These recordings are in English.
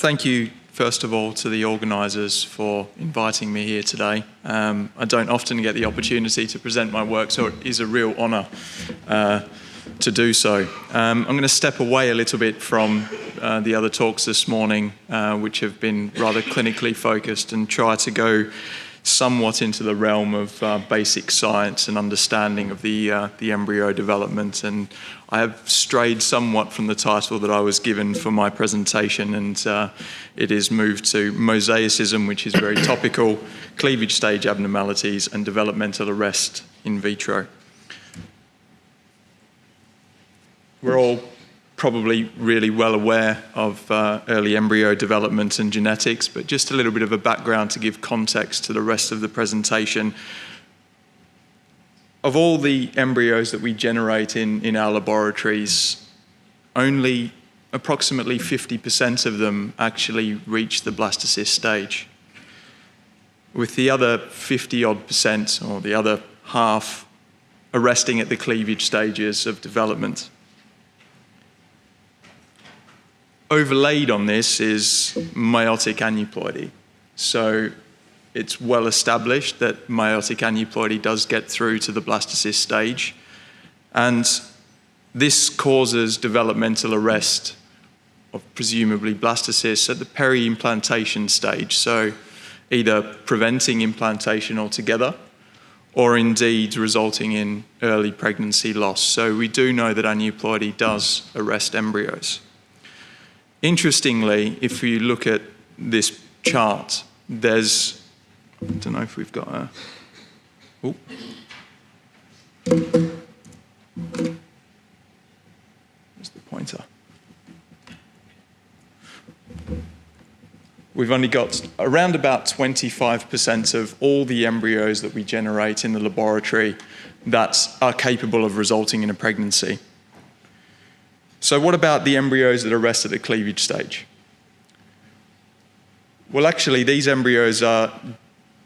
thank you, first of all, to the organisers for inviting me here today. I don't often get the opportunity to present my work, so it is a real honour to do so. I'm going to step away a little bit from the other talks this morning, which have been rather clinically focused, and try to go somewhat into the realm of basic science and understanding of the embryo development. And I have strayed somewhat from the title that I was given for my presentation, and it is moved to mosaicism, which is very topical, cleavage stage abnormalities and developmental arrest in vitro. We're all probably really well aware of early embryo development and genetics, but just a little bit of a background to give context to the rest of the presentation. Of all the embryos that we generate in our laboratories, only approximately 50% of them actually reach the blastocyst stage, with the other 50-odd%, or the other half, arresting at the cleavage stages of development. Overlaid on this is meiotic aneuploidy. So it's well established that meiotic aneuploidy does get through to the blastocyst stage, and this causes developmental arrest of presumably blastocysts at the preimplantation stage, so either preventing implantation altogether or indeed resulting in early pregnancy loss. So we do know that aneuploidy does arrest embryos. Interestingly, if you look at this chart, there's, I don't know if we've got a, oh. Where's the pointer? We've only got around about 25% of all the embryos that we generate in the laboratory that are capable of resulting in a pregnancy. So what about the embryos that arrest at the cleavage stage? Well, actually, these embryos are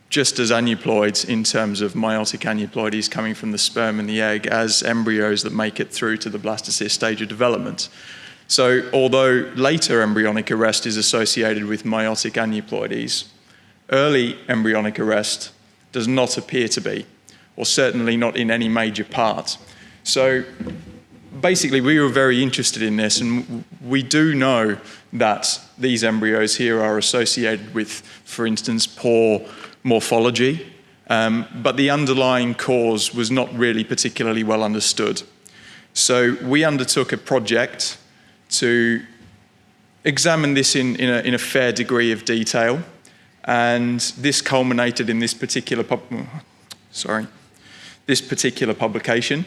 just as aneuploids in terms of meiotic aneuploidies coming from the sperm and the egg as embryos that make it through to the blastocyst stage of development. So although later embryonic arrest is associated with meiotic aneuploidies, early embryonic arrest does not appear to be, or certainly not in any major part. So basically, we were very interested in this, and we do know that these embryos here are associated with, for instance, poor morphology, but the underlying cause was not really particularly well understood. So we undertook a project to examine this in a fair degree of detail, and this culminated in this particular publication,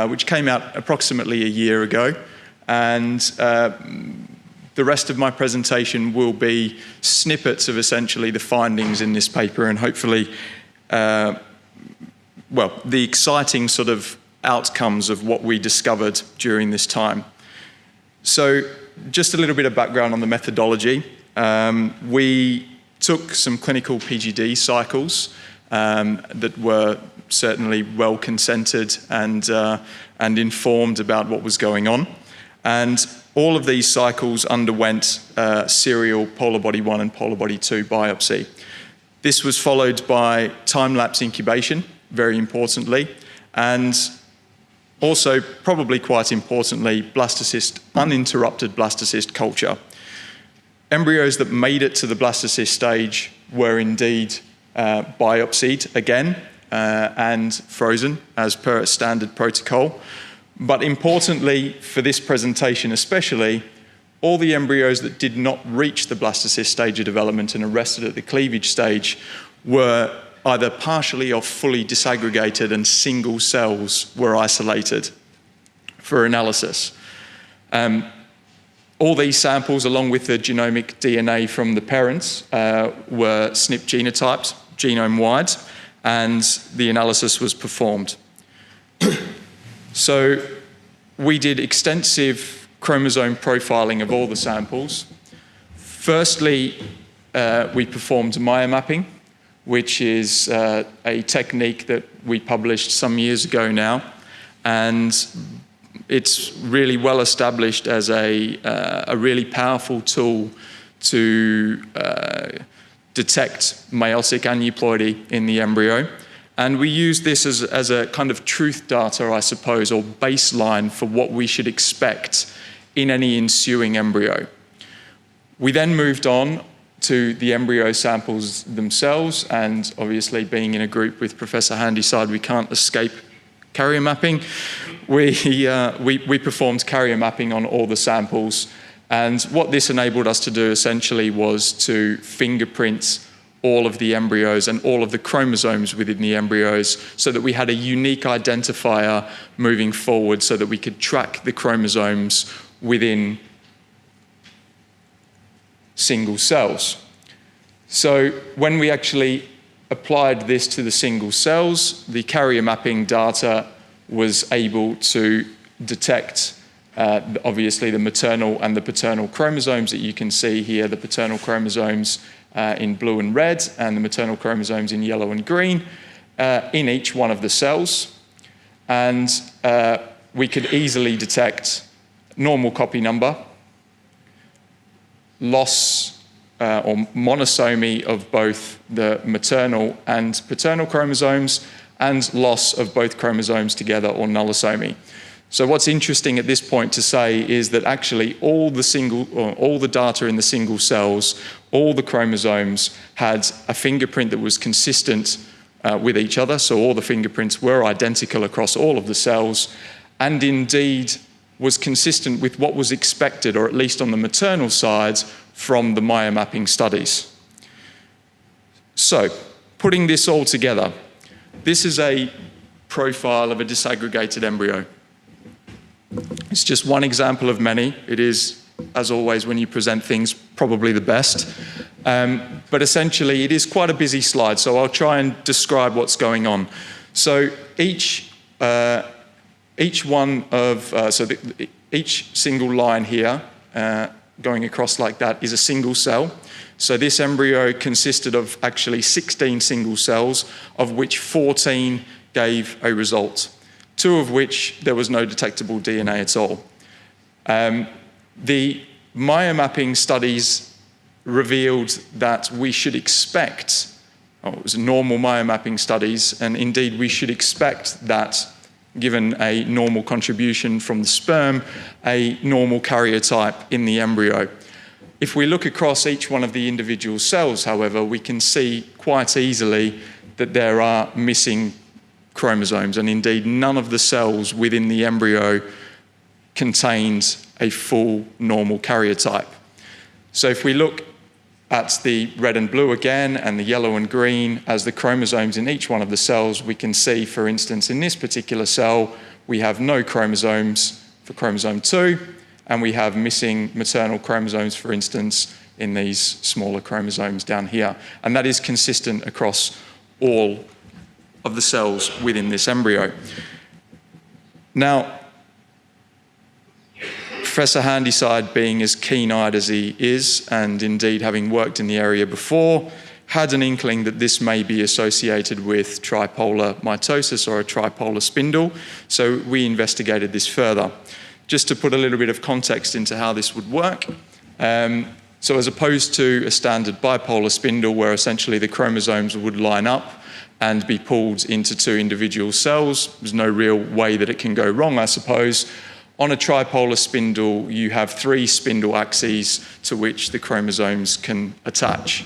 which came out approximately a year ago. And the rest of my presentation will be snippets of essentially the findings in this paper, and hopefully, the exciting sort of outcomes of what we discovered during this time. So just a little bit of background on the methodology. We took some clinical PGD cycles that were certainly well consented and informed about what was going on. And all of these cycles underwent serial polar body 1 and polar body 2 biopsy. This was followed by time-lapse incubation, very importantly, and also, probably quite importantly, uninterrupted blastocyst culture. Embryos that made it to the blastocyst stage were indeed biopsied again, and frozen as per a standard protocol. But importantly, for this presentation especially, all the embryos that did not reach the blastocyst stage of development and arrested at the cleavage stage were either partially or fully disaggregated, and single cells were isolated for analysis. All these samples, along with the genomic DNA from the parents, were SNP genotyped, genome-wide, and the analysis was performed. So we did extensive chromosome profiling of all the samples. Firstly, we performed myomapping, which is a technique that we published some years ago now, and it's really well established as a really powerful tool to detect meiotic aneuploidy in the embryo. And we use this as a kind of truth data, I suppose, or baseline for what we should expect in any ensuing embryo. We then moved on to the embryo samples themselves, and obviously being in a group with Professor Handyside, we can't escape carrier mapping. We performed carrier mapping on all the samples, and what this enabled us to do essentially was to fingerprint all of the embryos and all of the chromosomes within the embryos so that we had a unique identifier moving forward so that we could track the chromosomes within single cells. So when we actually applied this to the single cells, the carrier mapping data was able to detect obviously the maternal and the paternal chromosomes that you can see here, the paternal chromosomes in blue and red and the maternal chromosomes in yellow and green in each one of the cells. And we could easily detect normal copy number, loss or monosomy of both the maternal and paternal chromosomes, and loss of both chromosomes together, or nullosomy. So what's interesting at this point to say is that actually all the data in the single cells, all the chromosomes had a fingerprint that was consistent with each other, so all the fingerprints were identical across all of the cells, and indeed was consistent with what was expected, or at least on the maternal side, from the myomapping studies. So, putting this all together, this is a profile of a disaggregated embryo. It's just one example of many. It is, as always, when you present things, probably the best. But essentially, it is quite a busy slide, so I'll try and describe what's going on. So each single line here going across like that is a single cell. So this embryo consisted of actually 16 single cells, of which 14 gave a result, 2 of which there was no detectable DNA at all. The myomapping studies revealed that we should expect, it was normal myomapping studies, and indeed we should expect that given a normal contribution from the sperm, a normal carrier type in the embryo. If we look across each one of the individual cells, however, we can see quite easily that there are missing chromosomes, and indeed none of the cells within the embryo contained a full normal carrier type. So if we look at the red and blue again, and the yellow and green as the chromosomes in each one of the cells, we can see, for instance, in this particular cell, we have no chromosomes for chromosome 2, and we have missing maternal chromosomes, for instance, in these smaller chromosomes down here. And that is consistent across all of the cells within this embryo. Now, Professor Handyside, being as keen-eyed as he is, and indeed having worked in the area before, had an inkling that this may be associated with tripolar mitosis or a tripolar spindle, so we investigated this further. Just to put a little bit of context into how this would work, so as opposed to a standard bipolar spindle where essentially the chromosomes would line up and be pulled into 2 individual cells, there's no real way that it can go wrong, I suppose. On a tripolar spindle, you have 3 spindle axes to which the chromosomes can attach,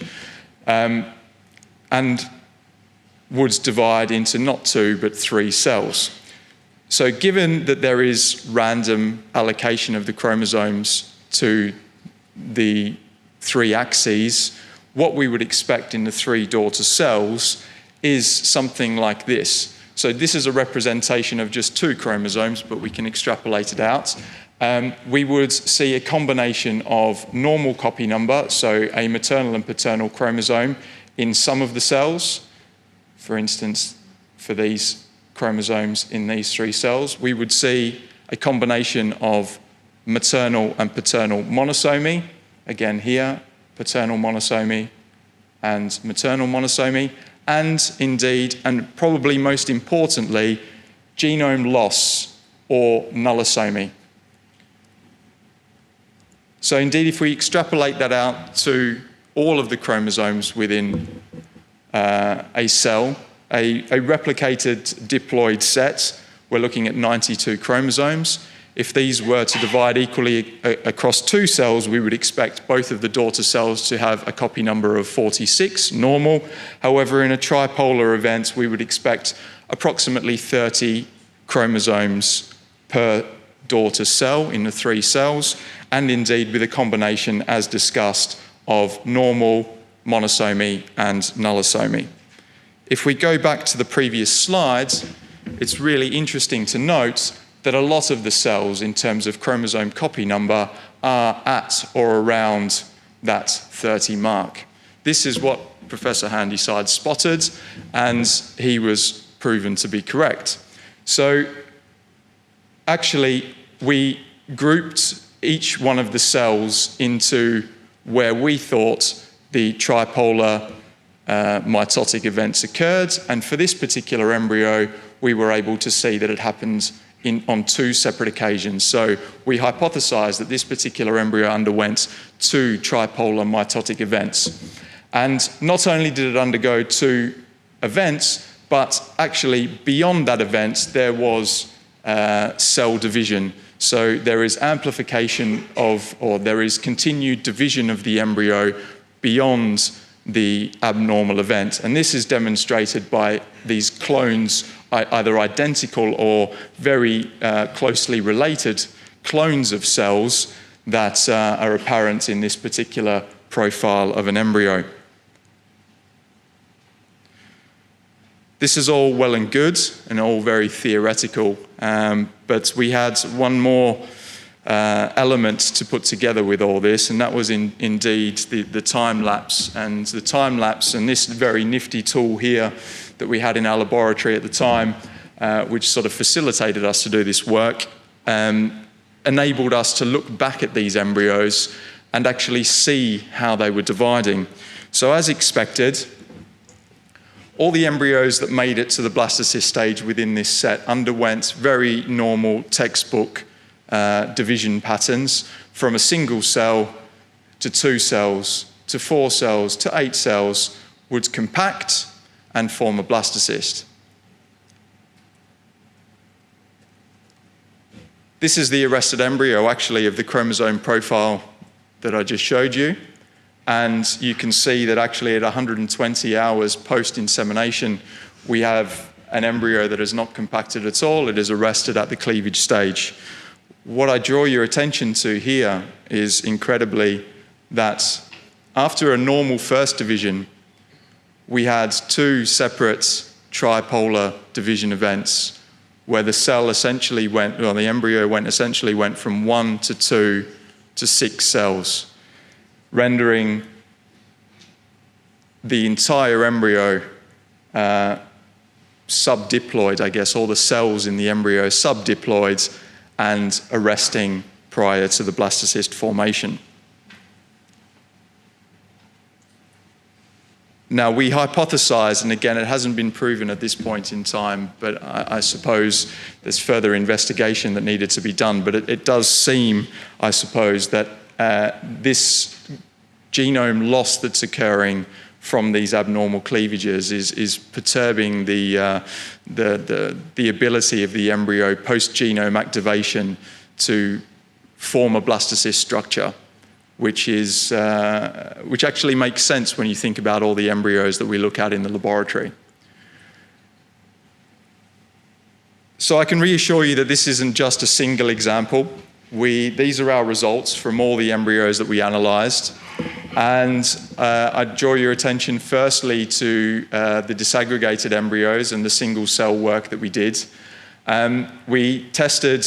and would divide into not 2 but 3 cells. So given that there is random allocation of the chromosomes to the 3 axes, what we would expect in the 3 daughter cells is something like this. So this is a representation of just 2 chromosomes, but we can extrapolate it out. We would see a combination of normal copy number, so a maternal and paternal chromosome in some of the cells. For instance, for these chromosomes in these 3 cells, we would see a combination of maternal and paternal monosomy, again here, paternal monosomy and maternal monosomy, and indeed, and probably most importantly, genome loss or nullosomy. So indeed, if we extrapolate that out to all of the chromosomes within a cell, a replicated diploid set, we're looking at 92 chromosomes. If these were to divide equally across two cells, we would expect both of the daughter cells to have a copy number of 46, normal. However, in a tripolar event, we would expect approximately 30 chromosomes per daughter cell in the 3 cells, and indeed with a combination, as discussed, of normal, monosomy, and nullosomy. If we go back to the previous slides, it's really interesting to note that a lot of the cells, in terms of chromosome copy number, are at or around that 30 mark. This is what Professor Handyside spotted, and he was proven to be correct. So actually, we grouped each one of the cells into where we thought the tripolar mitotic events occurred, and for this particular embryo, we were able to see that it happened on 2 separate occasions. So we hypothesized that this particular embryo underwent 2 tripolar mitotic events. And not only did it undergo 2 events, but actually beyond that event, there was cell division. So there is amplification of, or there is continued division of the embryo beyond the abnormal event. And this is demonstrated by these clones, either identical or very closely related clones of cells that are apparent in this particular profile of an embryo. This is all well and good and all very theoretical, but we had one more element to put together with all this, and that was indeed the time-lapse. And the time-lapse and this very nifty tool here that we had in our laboratory at the time, which sort of facilitated us to do this work, enabled us to look back at these embryos and actually see how they were dividing. So as expected, all the embryos that made it to the blastocyst stage within this set underwent very normal textbook division patterns, from a single cell to 2 cells to 4 cells to 8 cells, would compact and form a blastocyst. This is the arrested embryo, actually, of the chromosome profile that I just showed you. And you can see that actually at 120 hours post-insemination, we have an embryo that is not compacted at all. It is arrested at the cleavage stage. What I draw your attention to here is incredibly that after a normal first division, we had 2 separate tripolar division events where the cell essentially went, well, the embryo essentially went from 1 to 2 to 6 cells, rendering the entire embryo subdiploid, I guess, all the cells in the embryo subdiploid and arresting prior to the blastocyst formation. Now, we hypothesized, and again, it hasn't been proven at this point in time, but I suppose there's further investigation that needed to be done, but it does seem, I suppose, that this genome loss that's occurring from these abnormal cleavages is perturbing the ability of the embryo post-genome activation to form a blastocyst structure, which actually makes sense when you think about all the embryos that we look at in the laboratory. So I can reassure you that this isn't just a single example. These are our results from all the embryos that we analysed. And I'd draw your attention firstly to the disaggregated embryos and the single cell work that we did. We tested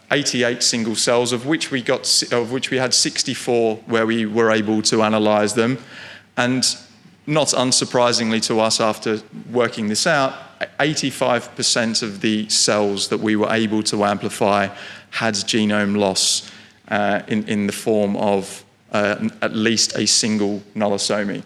88 single cells, of which we had 64 where we were able to analyse them. And not unsurprisingly to us, after working this out, 85% of the cells that we were able to amplify had genome loss in the form of at least a single nullosomy.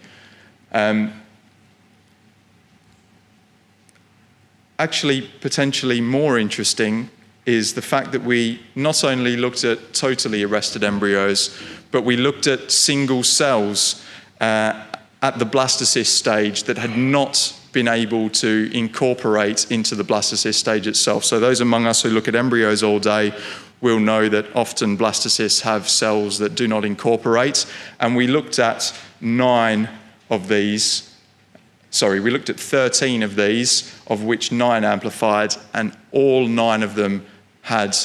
Actually, potentially more interesting is the fact that we not only looked at totally arrested embryos, but we looked at single cells at the blastocyst stage that had not been able to incorporate into the blastocyst stage itself. So those among us who look at embryos all day will know that often blastocysts have cells that do not incorporate. And we looked at 13 of these, of which 9 amplified, and all 9 of them had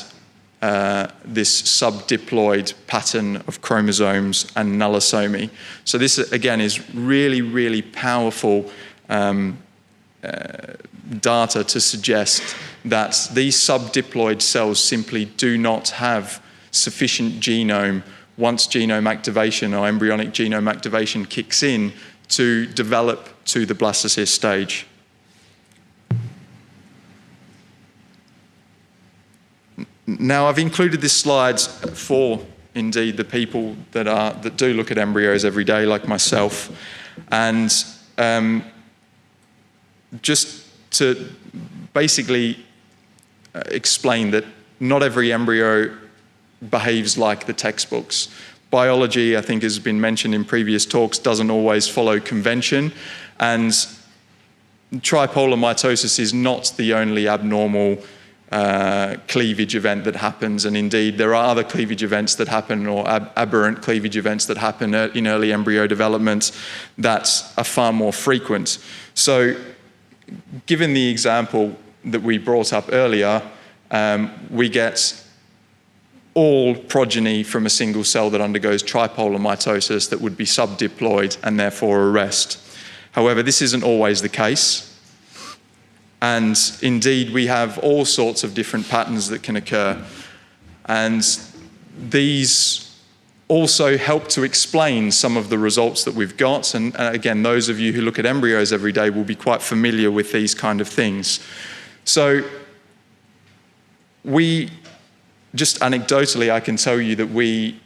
this subdiploid pattern of chromosomes and nullosomy. So this, again, is really, really powerful data to suggest that these subdiploid cells simply do not have sufficient genome once genome activation or embryonic genome activation kicks in to develop to the blastocyst stage. Now, I've included this slide for, indeed, the people that do look at embryos every day, like myself, and just to basically explain that not every embryo behaves like the textbooks. Biology, I think, has been mentioned in previous talks, doesn't always follow convention, and tripolar mitosis is not the only abnormal cleavage event that happens, and indeed there are other cleavage events that happen, or aberrant cleavage events that happen in early embryo development that are far more frequent. So, given the example that we brought up earlier, we get all progeny from a single cell that undergoes tripolar mitosis that would be subdiploid and therefore arrest. However, this isn't always the case. And indeed, we have all sorts of different patterns that can occur. And these also help to explain some of the results that we've got. And again, those of you who look at embryos every day will be quite familiar with these kind of things. So we, just anecdotally, I can tell you that we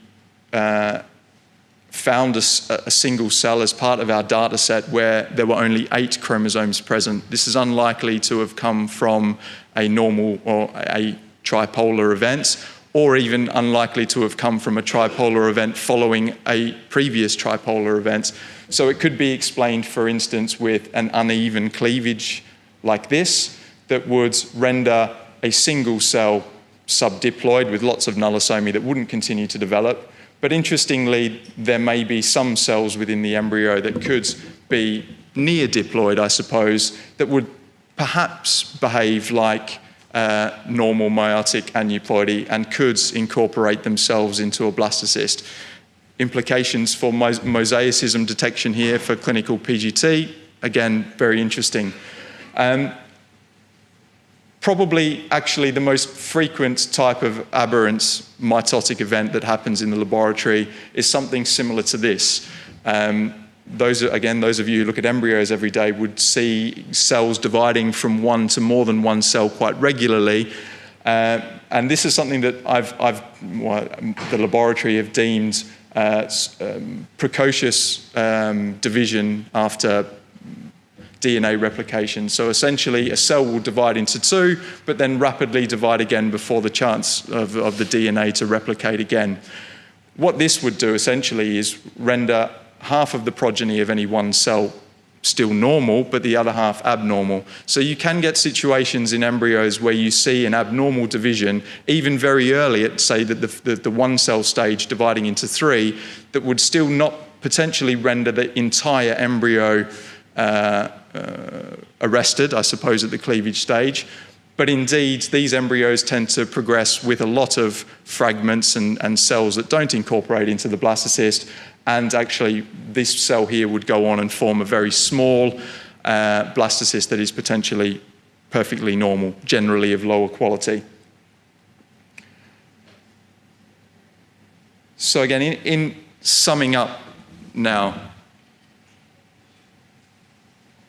found a single cell as part of our data set where there were only 8 chromosomes present. This is unlikely to have come from a normal or a tripolar event, or even unlikely to have come from a tripolar event following a previous tripolar event. So it could be explained, for instance, with an uneven cleavage like this that would render a single cell subdiploid with lots of nullosomy that wouldn't continue to develop. But interestingly, there may be some cells within the embryo that could be near diploid, I suppose, that would perhaps behave like normal meiotic aneuploidy and could incorporate themselves into a blastocyst. Implications for mosaicism detection here for clinical PGT, again, very interesting. Probably actually the most frequent type of aberrant mitotic event that happens in the laboratory is something similar to this. Those of you who look at embryos every day would see cells dividing from one to more than one cell quite regularly. And this is something that the laboratory have deemed precocious division after DNA replication. So essentially a cell will divide into 2, but then rapidly divide again before the chance of the DNA to replicate again. What this would do essentially is render half of the progeny of any one cell still normal, but the other half abnormal. So you can get situations in embryos where you see an abnormal division, even very early at, say, the one cell stage dividing into 3, that would still not potentially render the entire embryo arrested, I suppose, at the cleavage stage. But indeed, these embryos tend to progress with a lot of fragments and cells that don't incorporate into the blastocyst. And actually, this cell here would go on and form a very small blastocyst that is potentially perfectly normal, generally of lower quality. So again, in summing up now,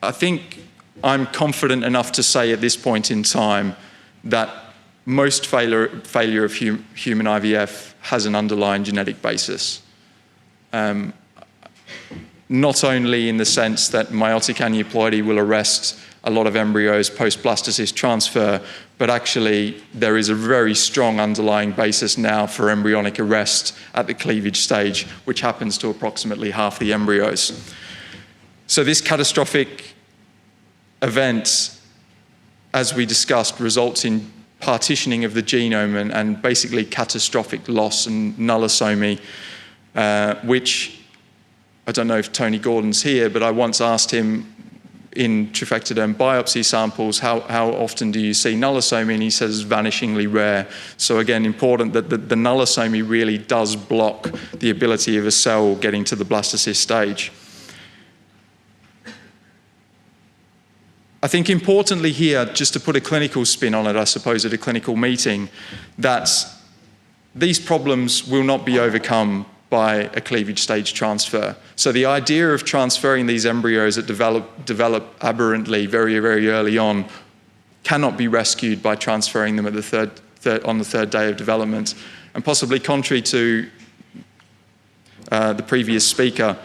I think I'm confident enough to say at this point in time that most failure of human IVF has an underlying genetic basis. Not only in the sense that meiotic aneuploidy will arrest a lot of embryos post-blastocyst transfer, but actually there is a very strong underlying basis now for embryonic arrest at the cleavage stage, which happens to approximately half the embryos. So this catastrophic event, as we discussed, results in partitioning of the genome and basically catastrophic loss and nullosomy, which, I don't know if Tony Gordon's here, but I once asked him in trophectoderm biopsy samples, how often do you see nullosomy? And he says vanishingly rare. So again, important that the nullosomy really does block the ability of a cell getting to the blastocyst stage. I think importantly here, just to put a clinical spin on it, I suppose, at a clinical meeting, that these problems will not be overcome by a cleavage stage transfer. So the idea of transferring these embryos that develop aberrantly very, very early on cannot be rescued by transferring them at on the third day of development. And possibly contrary to the previous speaker,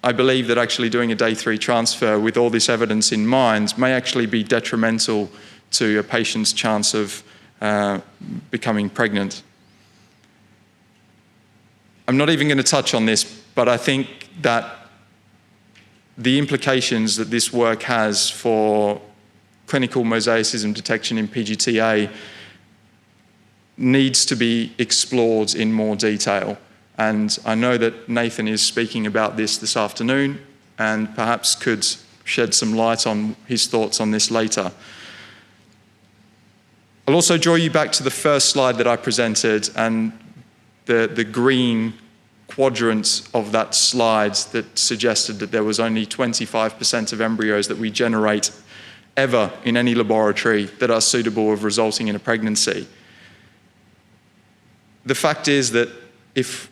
I believe that actually doing a day 3 transfer with all this evidence in mind may actually be detrimental to a patient's chance of becoming pregnant. I'm not even going to touch on this, but I think that the implications that this work has for clinical mosaicism detection in PGTA needs to be explored in more detail. And I know that Nathan is speaking about this afternoon and perhaps could shed some light on his thoughts on this later. I'll also draw you back to the first slide that I presented and the green quadrant of that slide that suggested that there was only 25% of embryos that we generate ever in any laboratory that are suitable of resulting in a pregnancy. The fact is that if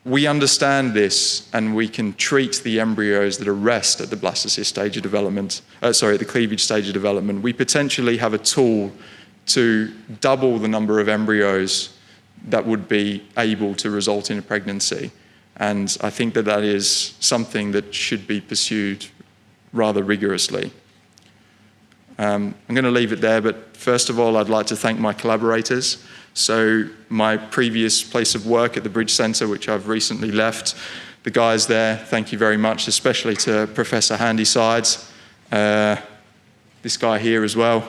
we understand this and we can treat the embryos that arrest at the blastocyst stage of development, at the cleavage stage of development, we potentially have a tool to double the number of embryos that would be able to result in a pregnancy. And I think that that is something that should be pursued rather rigorously. I'm going to leave it there, but first of all, I'd like to thank my collaborators. So my previous place of work at the Bridge Centre, which I've recently left, the guys there, thank you very much, especially to Professor Handysides, this guy here as well,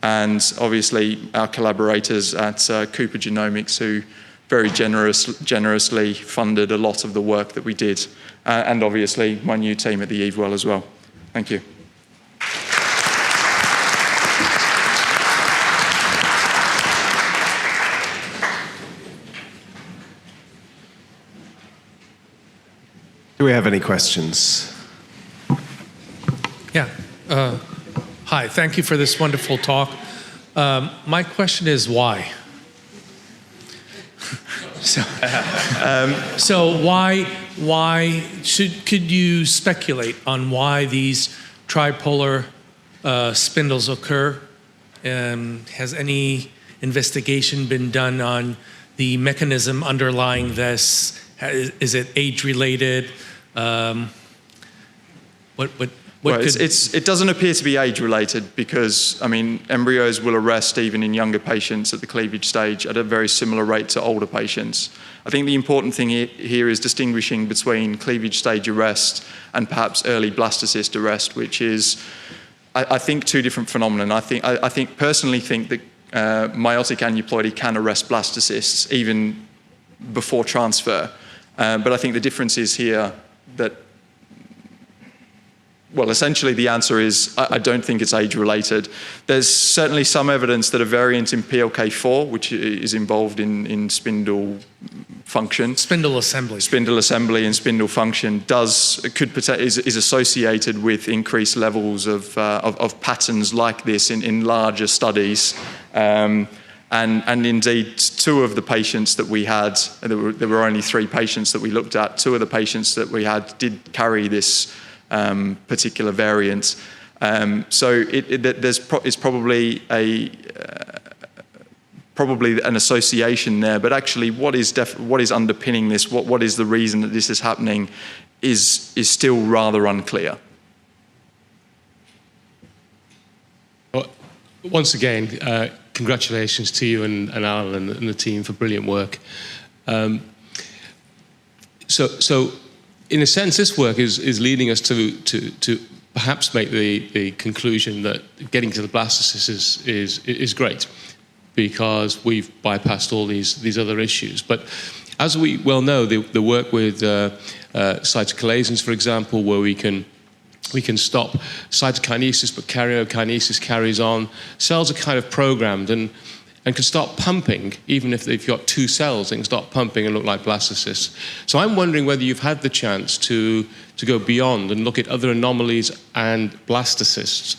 and obviously our collaborators at Cooper Genomics, who very generously funded a lot of the work that we did, and obviously my new team at the Evewell as well. Thank you. Do we have any questions? Yeah. Hi, thank you for this wonderful talk. My question is why? So could you speculate on why these tripolar spindles occur? Has any investigation been done on the mechanism underlying this? Is it age-related? It doesn't appear to be age-related because, I mean, embryos will arrest even in younger patients at the cleavage stage at a very similar rate to older patients. I think the important thing here is distinguishing between cleavage stage arrest and perhaps early blastocyst arrest, which is, I think, two different phenomena. I personally think that meiotic aneuploidy can arrest blastocysts even before transfer. But I think the difference is here that, well, essentially the answer is I don't think it's age-related. There's certainly some evidence that a variant in PLK4, which is involved in spindle function. Spindle assembly. Spindle assembly and spindle function is associated with increased levels of patterns like this in larger studies. And indeed, two of the patients that we had, there were only 3 patients that we looked at, 2 of the patients that we had did carry this particular variant. So it's probably an association there, but actually what is underpinning this, what is the reason that this is happening is still rather unclear. once again, congratulations to you and Alan and the team for brilliant work. So in a sense, this work is leading us to perhaps make the conclusion that getting to the blastocysts is great, because we've bypassed all these other issues. But as we well know, the work with cytokinesins, for example, where we can stop cytokinesis, but karyokinesis carries on. Cells are kind of programmed and can start pumping, even if they've got two cells, they can start pumping and look like blastocysts. So I'm wondering whether you've had the chance to go beyond and look at other anomalies and blastocysts.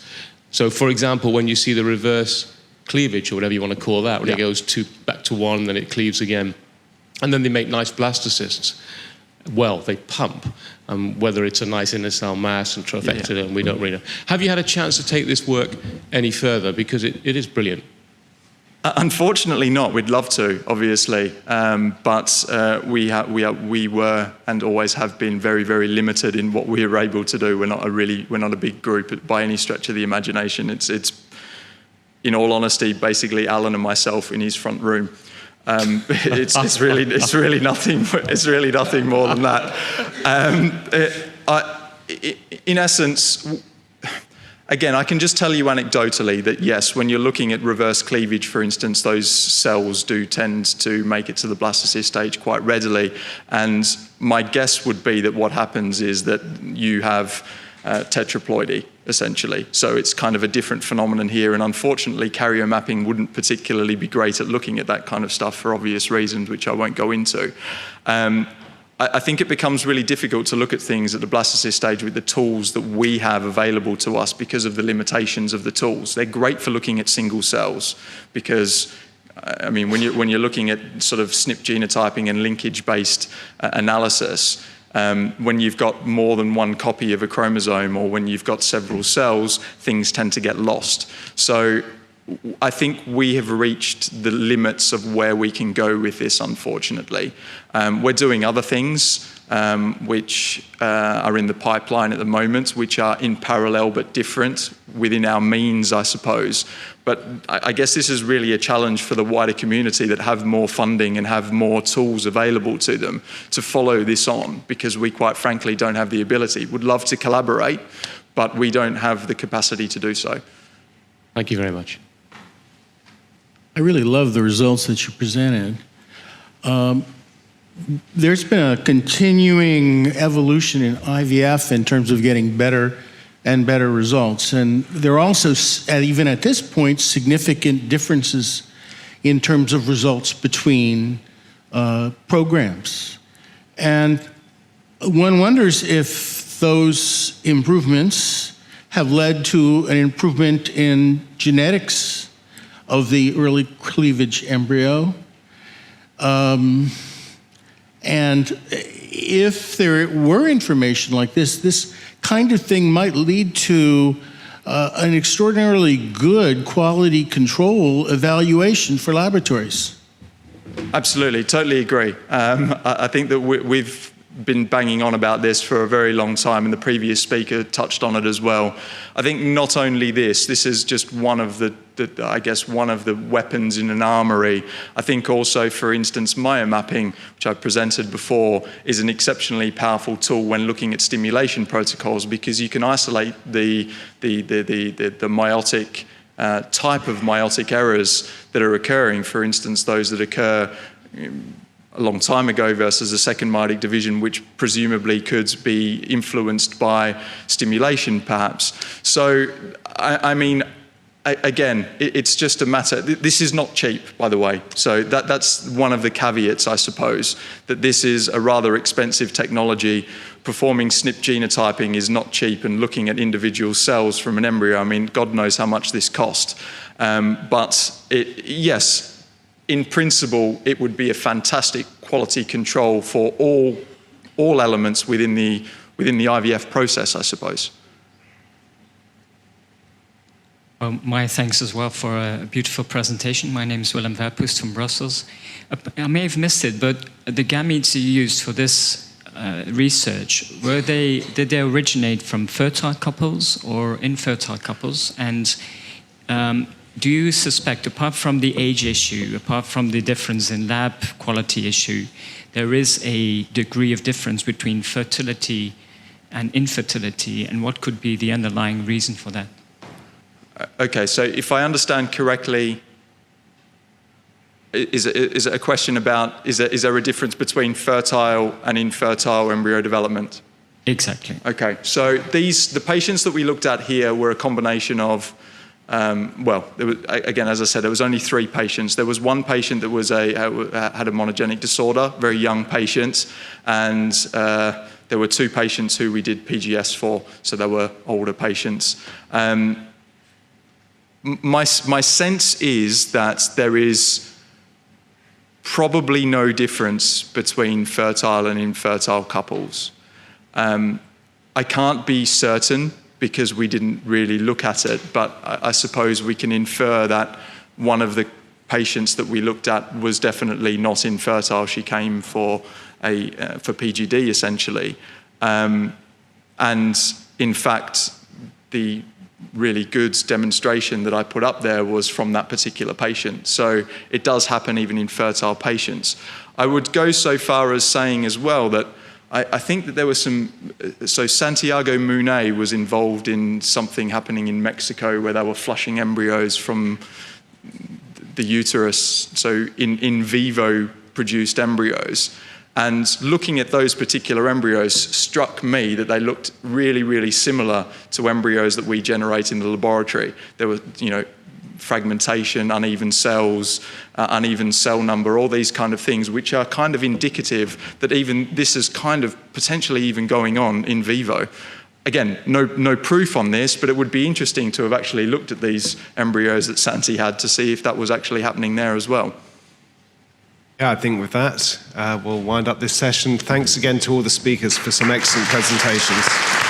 So, for example, when you see the reverse cleavage, or whatever you want to call that, when it goes back to one, then it cleaves again, and then they make nice blastocysts. Well, they pump, whether it's a nice inner cell mass and trophectoden, and we don't really know. Have you had a chance to take this work any further? Because it is brilliant. Unfortunately not. We'd love to, obviously, but we were and always have been very, very limited in what we are able to do. We're not a big group by any stretch of the imagination. It's in all honesty, basically Alan and myself in his front room. It's really nothing more than that. In essence, again, I can just tell you anecdotally that yes, when you're looking at reverse cleavage, for instance, those cells do tend to make it to the blastocyst stage quite readily. And my guess would be that what happens is that you have tetraploidy, essentially. So it's kind of a different phenomenon here, and unfortunately karyomapping wouldn't particularly be great at looking at that kind of stuff for obvious reasons, which I won't go into. I think it becomes really difficult to look at things at the blastocyst stage with the tools that we have available to us because of the limitations of the tools. They're great for looking at single cells because, I mean, when you're looking at sort of SNP genotyping and linkage-based analysis, when you've got more than one copy of a chromosome or when you've got several cells, things tend to get lost. So I think we have reached the limits of where we can go with this, unfortunately. We're doing other things which are in the pipeline at the moment, which are in parallel but different within our means, I suppose. But I guess this is really a challenge for the wider community that have more funding and have more tools available to them to follow this on, because we quite frankly don't have the ability. Would love to collaborate, but we don't have the capacity to do so. Thank you very much. I really love the results that you presented. There's been a continuing evolution in IVF in terms of getting better and better results. And there are also, even at this point, significant differences in terms of results between programs. And one wonders if those improvements have led to an improvement in genetics of the early cleavage embryo. And if there were information like this kind of thing might lead to an extraordinarily good quality control evaluation for laboratories. Absolutely, totally agree. I think that we've been banging on about this for a very long time, and the previous speaker touched on it as well. I think not only this is just one of the I guess one of the weapons in an armory. I think also, for instance, myomapping, which I've presented before, is an exceptionally powerful tool when looking at stimulation protocols, because you can isolate the meiotic type of meiotic errors that are occurring, for instance, those that occur a long time ago versus a second meiotic division, which presumably could be influenced by stimulation, perhaps. So, I mean, again, it's just a matter. This is not cheap, by the way. So that's one of the caveats, I suppose, that this is a rather expensive technology. Performing SNP genotyping is not cheap, and looking at individual cells from an embryo, I mean, God knows how much this cost. But yes, in principle, it would be a fantastic quality control for all elements within the IVF process, I suppose. Well, my thanks as well for a beautiful presentation. My name is Willem Verpoest from Brussels. I may have missed it, but the gametes you used for this research, did they originate from fertile couples or infertile couples? And do you suspect, apart from the age issue, apart from the difference in lab quality issue, there is a degree of difference between fertility and infertility, and what could be the underlying reason for that? Okay, so if I understand correctly, is it a question about, is there a difference between fertile and infertile embryo development? Exactly. Okay, so the patients that we looked at here were a combination of, again, as I said, there was only 3 patients. There was one patient that had a monogenic disorder, very young patient, and there were 2 patients who we did PGS for, so they were older patients. My sense is that there is probably no difference between fertile and infertile couples. I can't be certain because we didn't really look at it, but I suppose we can infer that one of the patients that we looked at was definitely not infertile. She came for PGD essentially, and in fact, the really good demonstration that I put up there was from that particular patient. So it does happen even in fertile patients. I would go so far as saying as well that I think that there was so Santiago Munet was involved in something happening in Mexico where they were flushing embryos from the uterus, so in vivo produced embryos. And looking at those particular embryos struck me that they looked really, really similar to embryos that we generate in the laboratory. There were, fragmentation, uneven cells, uneven cell number, all these kind of things, which are kind of indicative that even this is kind of potentially even going on in vivo. Again, no proof on this, but it would be interesting to have actually looked at these embryos that Santi had to see if that was actually happening there as well. Yeah, I think with that, we'll wind up this session. Thanks again to all the speakers for some excellent presentations.